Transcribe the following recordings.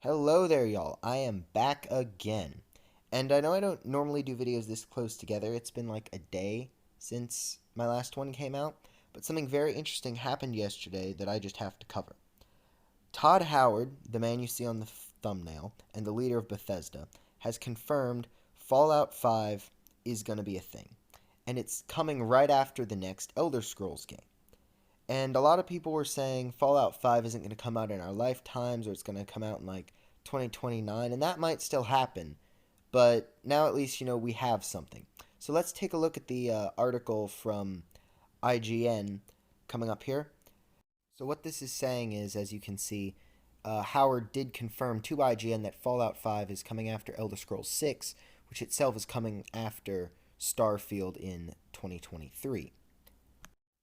Hello there, y'all. I am back again. And I know I don't normally do videos this close together. It's been like a day since my last one came out, but something very interesting happened yesterday that I just have to cover. Todd Howard, the man you see on the thumbnail, and the leader of Bethesda, has confirmed Fallout 5 is going to be a thing. And it's coming right after the next Elder Scrolls game. And a lot of people were saying Fallout 5 isn't going to come out in our lifetimes or it's going to come out in like 2029, and that might still happen. But now at least, we have something. So let's take a look at the article from IGN coming up here. So what this is saying is, as you can see, Howard did confirm to IGN that Fallout 5 is coming after Elder Scrolls 6, which itself is coming after Starfield in 2023.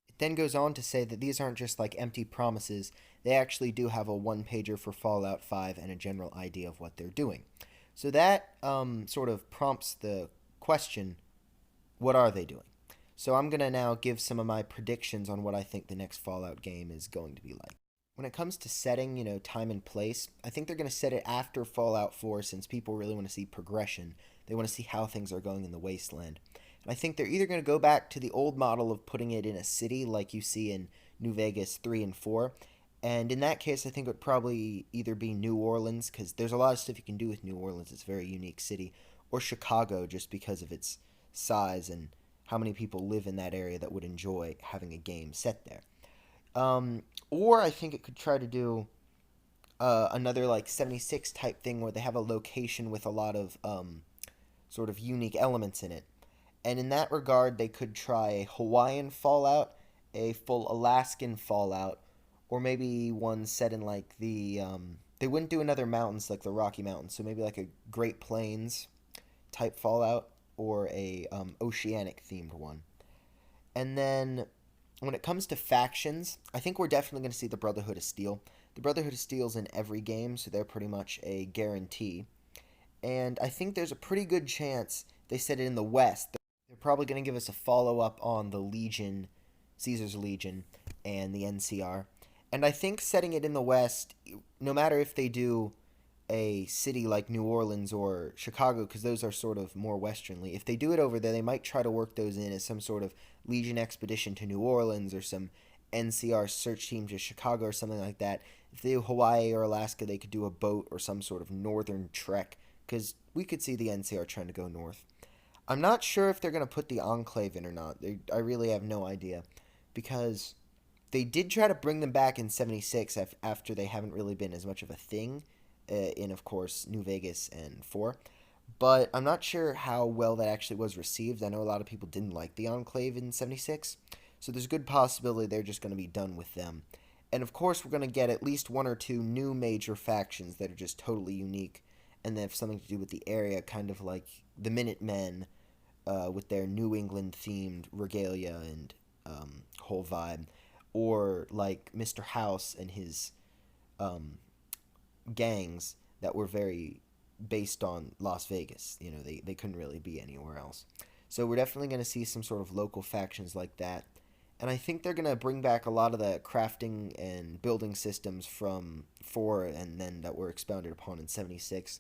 It then goes on to say that these aren't just like empty promises, they actually do have a one-pager for Fallout 5 and a general idea of what they're doing. So that sort of prompts the question, what are they doing? So I'm going to now give some of my predictions on what I think the next Fallout game is going to be like. When it comes to setting, time and place, I think they're going to set it after Fallout 4 since people really want to see progression. They want to see how things are going in the wasteland. And I think they're either going to go back to the old model of putting it in a city like you see in New Vegas 3 and 4. And in that case, I think it would probably either be New Orleans, because there's a lot of stuff you can do with New Orleans. It's a very unique city. Or Chicago, just because of its size and how many people live in that area that would enjoy having a game set there. Or I think it could try to do another like 76 type thing where they have a location with a lot of sort of unique elements in it. And in that regard, they could try a Hawaiian Fallout, a full Alaskan Fallout, or maybe one set in like they wouldn't do another mountains like the Rocky Mountains, so maybe like a Great Plains type Fallout or a oceanic themed one. And then when it comes to factions, I think we're definitely going to see the Brotherhood of Steel. The Brotherhood of Steel's in every game, so they're pretty much a guarantee. And I think there's a pretty good chance they set it in the West. They're probably going to give us a follow-up on the Legion, Caesar's Legion, and the NCR. And I think setting it in the West, no matter if they do a city like New Orleans or Chicago, because those are sort of more westernly, if they do it over there, they might try to work those in as some sort of Legion expedition to New Orleans or some NCR search team to Chicago or something like that. If they do Hawaii or Alaska, they could do a boat or some sort of northern trek, because we could see the NCR trying to go north. I'm not sure if they're going to put the Enclave in or not. I really have no idea, because they did try to bring them back in 76 after they haven't really been as much of a thing in, of course, New Vegas and 4. But I'm not sure how well that actually was received. I know a lot of people didn't like the Enclave in 76, so there's a good possibility they're just going to be done with them. And of course, we're going to get at least one or two new major factions that are just totally unique and they have something to do with the area, kind of like the Minutemen with their New England themed regalia and whole vibe, or like Mr. House and his gangs that were very based on Las Vegas. They couldn't really be anywhere else. So we're definitely going to see some sort of local factions like that. And I think they're going to bring back a lot of the crafting and building systems from 4 and then that were expounded upon in 76.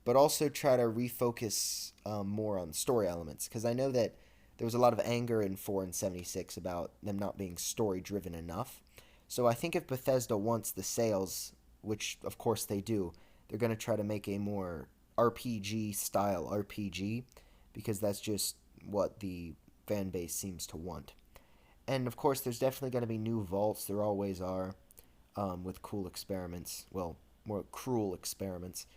But also try to refocus more on story elements. Because I know that there was a lot of anger in 4 and 76 about them not being story-driven enough. So I think if Bethesda wants the sales, which of course they do, they're going to try to make a more RPG-style RPG. Because that's just what the fan base seems to want. And of course, there's definitely going to be new vaults. There always are, with cool experiments. Well, more cruel experiments.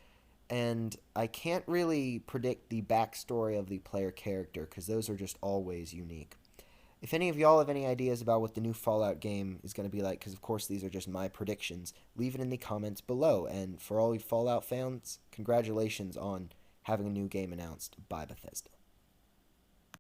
And I can't really predict the backstory of the player character, because those are just always unique. If any of y'all have any ideas about what the new Fallout game is going to be like, because of course these are just my predictions, leave it in the comments below. And for all you Fallout fans, congratulations on having a new game announced by Bethesda.